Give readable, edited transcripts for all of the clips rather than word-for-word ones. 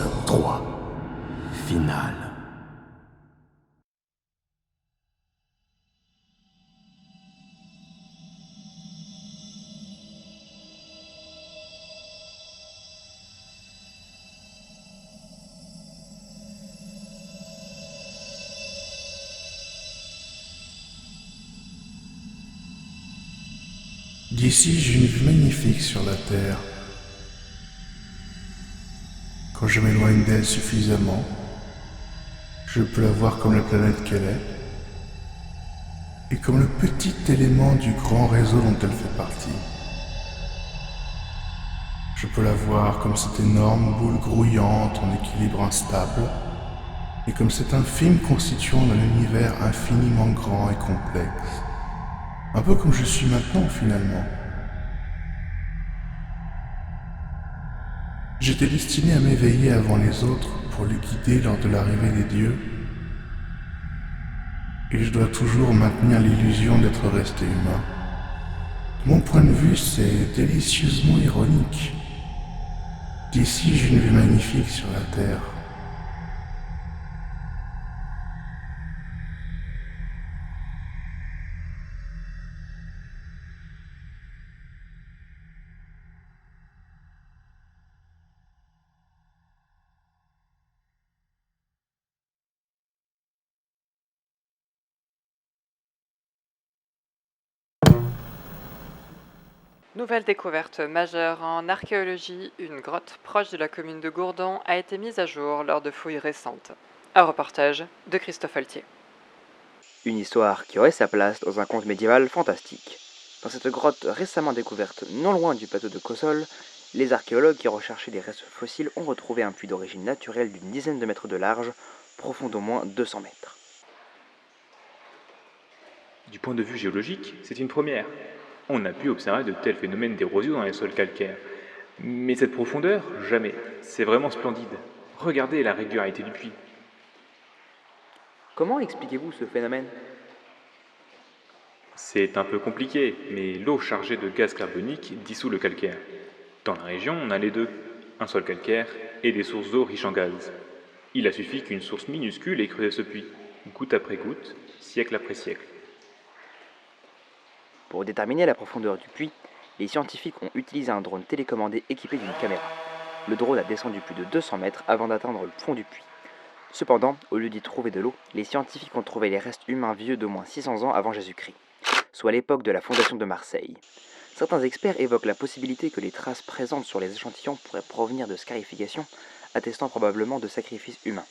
Épisode 3. Finale. D'ici, j'ai une vue magnifique sur la Terre. Quand je m'éloigne d'elle suffisamment, je peux la voir comme la planète qu'elle est, et comme le petit élément du grand réseau dont elle fait partie. Je peux la voir comme cette énorme boule grouillante en équilibre instable, et comme cet infime constituant d'un univers infiniment grand et complexe. Un peu comme je suis maintenant, finalement. J'étais destiné à m'éveiller avant les autres pour les guider lors de l'arrivée des dieux. Et je dois toujours maintenir l'illusion d'être resté humain. De mon point de vue, c'est délicieusement ironique. D'ici, j'ai une vue magnifique sur la Terre. Nouvelle découverte majeure en archéologie, une grotte proche de la commune de Gourdon a été mise à jour lors de fouilles récentes. Un reportage de Christophe Altier. Une histoire qui aurait sa place dans un conte médiéval fantastique. Dans cette grotte récemment découverte non loin du plateau de Cossol, les archéologues qui recherchaient des restes fossiles ont retrouvé un puits d'origine naturelle d'une dizaine de mètres de large, profond d'au moins 200 mètres. Du point de vue géologique, c'est une première. On a pu observer de tels phénomènes d'érosion dans les sols calcaires. Mais cette profondeur, jamais. C'est vraiment splendide. Regardez la régularité du puits. Comment expliquez-vous ce phénomène ? C'est un peu compliqué, mais l'eau chargée de gaz carbonique dissout le calcaire. Dans la région, on a les deux, un sol calcaire et des sources d'eau riches en gaz. Il a suffi qu'une source minuscule ait creusé ce puits, goutte après goutte, siècle après siècle. Pour déterminer la profondeur du puits, les scientifiques ont utilisé un drone télécommandé équipé d'une caméra. Le drone a descendu plus de 200 mètres avant d'atteindre le fond du puits. Cependant, au lieu d'y trouver de l'eau, les scientifiques ont trouvé les restes humains vieux d'au moins 600 ans avant Jésus-Christ, soit l'époque de la fondation de Marseille. Certains experts évoquent la possibilité que les traces présentes sur les échantillons pourraient provenir de scarification, attestant probablement de sacrifices humains.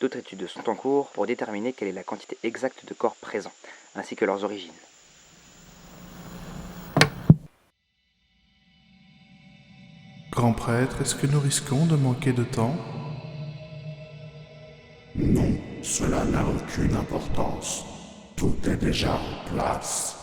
D'autres études sont en cours pour déterminer quelle est la quantité exacte de corps présents, ainsi que leurs origines. Grand prêtre, est-ce que nous risquons de manquer de temps ? Non, cela n'a aucune importance. Tout est déjà en place.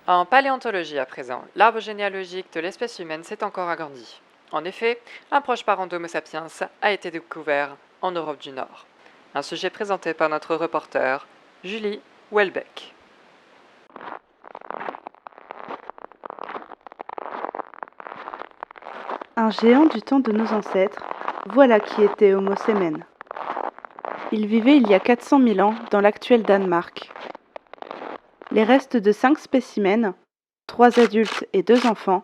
En paléontologie à présent, l'arbre généalogique de l'espèce humaine s'est encore agrandi. En effet, un proche parent d'Homo sapiens a été découvert en Europe du Nord. Un sujet présenté par notre reporter, Julie Welbeck. Un géant du temps de nos ancêtres, voilà qui était Homo semen. Il vivait il y a 400 000 ans dans l'actuel Danemark. Les restes de 5 spécimens, 3 adultes et 2 enfants,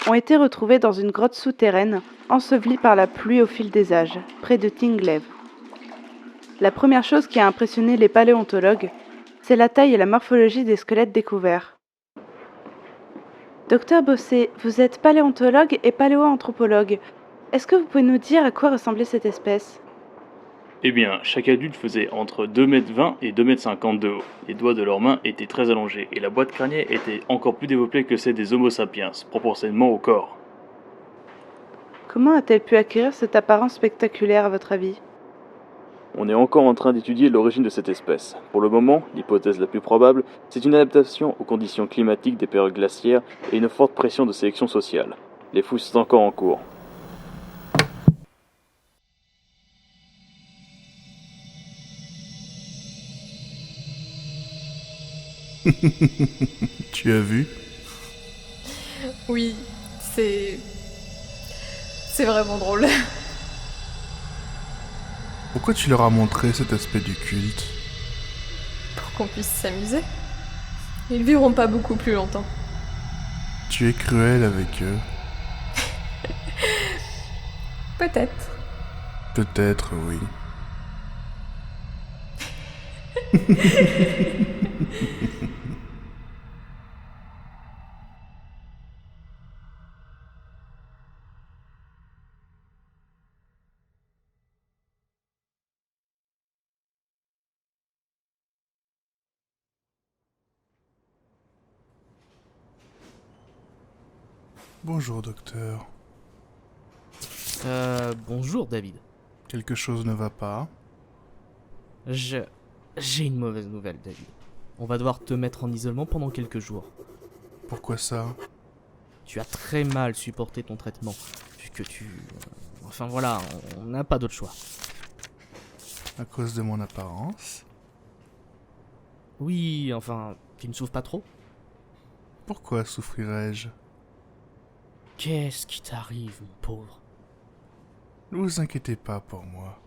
ont été retrouvés dans une grotte souterraine ensevelie par la pluie au fil des âges, près de Tinglev. La première chose qui a impressionné les paléontologues, c'est la taille et la morphologie des squelettes découverts. Docteur Bossé, vous êtes paléontologue et paléoanthropologue. Est-ce que vous pouvez nous dire à quoi ressemblait cette espèce ? Eh bien, chaque adulte faisait entre 2,20 m et 2,50 m de haut. Les doigts de leurs mains étaient très allongés et la boîte crânienne était encore plus développée que celle des Homo sapiens, proportionnellement au corps. Comment a-t-elle pu acquérir cette apparence spectaculaire à votre avis ? On est encore en train d'étudier l'origine de cette espèce. Pour le moment, l'hypothèse la plus probable, c'est une adaptation aux conditions climatiques des périodes glaciaires et une forte pression de sélection sociale. Les fouilles sont encore en cours. Tu as vu ? Oui, c'est... C'est vraiment drôle. Pourquoi tu leur as montré cet aspect du culte? Pour qu'on puisse s'amuser. Ils vivront pas beaucoup plus longtemps. Tu es cruel avec eux. Peut-être. Peut-être, oui. Bonjour, docteur. Bonjour David. Quelque chose ne va pas? J'ai une mauvaise nouvelle, David. On va devoir te mettre en isolement pendant quelques jours. Pourquoi ça? Tu as très mal supporté ton traitement, vu que enfin voilà, on n'a pas d'autre choix. À cause de mon apparence? Oui, enfin, tu ne souffres pas trop? Pourquoi souffrirais-je? Qu'est-ce qui t'arrive, mon pauvre? Ne vous inquiétez pas pour moi.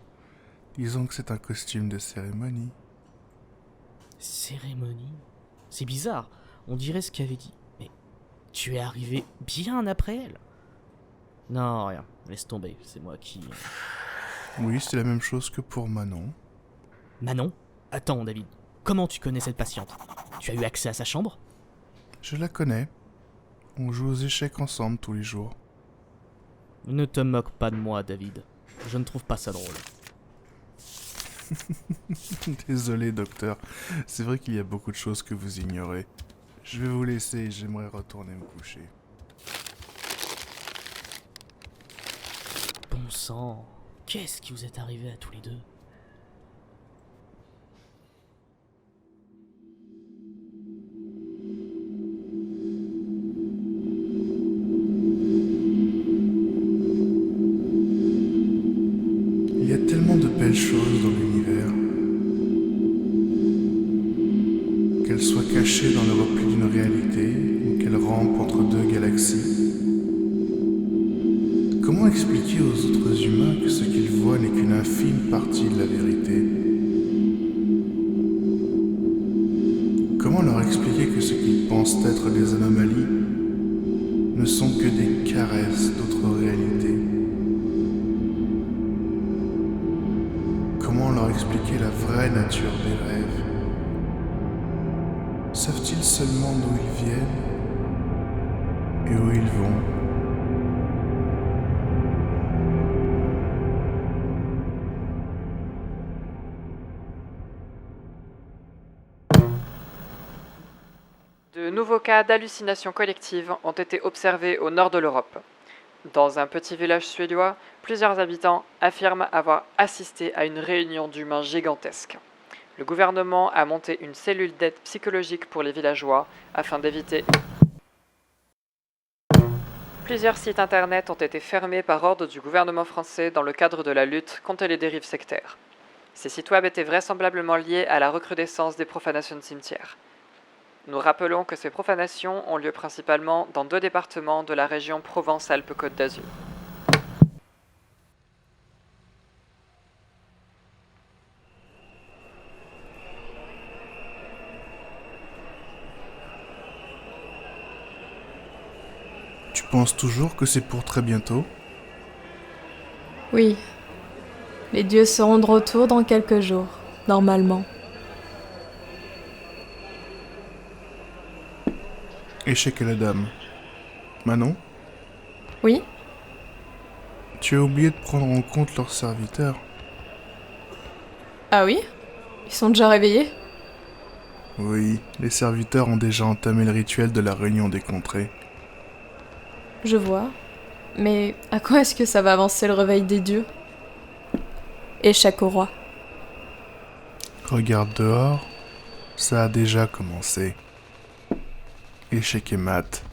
Disons que c'est un costume de cérémonie. Cérémonie? C'est bizarre, on dirait ce qu'elle avait dit. Mais tu es arrivé bien après elle? Non, rien, laisse tomber, c'est moi qui... Oui, c'est la même chose que pour Manon. Manon? Attends, David, comment tu connais cette patiente? Tu as eu accès à sa chambre? Je la connais. On joue aux échecs ensemble tous les jours. Ne te moque pas de moi, David. Je ne trouve pas ça drôle. Désolé, docteur. C'est vrai qu'il y a beaucoup de choses que vous ignorez. Je vais vous laisser et j'aimerais retourner me coucher. Bon sang, qu'est-ce qui vous est arrivé à tous les deux? Il y a tellement de belles choses dans l'univers. Qu'elles soient cachées dans le repli d'une réalité ou qu'elles rampent entre deux galaxies. Comment expliquer aux autres humains que ce qu'ils voient n'est qu'une infime partie de la vérité? Comment leur expliquer que ce qu'ils pensent être des anomalies ne sont que des caresses d'autres réalités? Comment leur expliquer la vraie nature des rêves? Savent-ils seulement d'où ils viennent et où ils vont? De nouveaux cas d'hallucinations collectives ont été observés au nord de l'Europe. Dans un petit village suédois, plusieurs habitants affirment avoir assisté à une réunion d'humains gigantesque. Le gouvernement a monté une cellule d'aide psychologique pour les villageois afin d'éviter... Plusieurs sites internet ont été fermés par ordre du gouvernement français dans le cadre de la lutte contre les dérives sectaires. Ces sites web étaient vraisemblablement liés à la recrudescence des profanations de cimetières. Nous rappelons que ces profanations ont lieu principalement dans 2 départements de la région Provence-Alpes-Côte d'Azur. Tu penses toujours que c'est pour très bientôt? Oui. Les dieux seront de retour dans quelques jours, normalement. Échec à la dame. Manon, Oui? tu as oublié de prendre en compte leurs serviteurs. Ah oui? Ils sont déjà réveillés? Oui, les serviteurs ont déjà entamé le rituel de la réunion des contrées. Je vois. Mais à quoi est-ce que ça va avancer le réveil des dieux? Échec au roi. Regarde dehors, ça a déjà commencé. Échec et mat.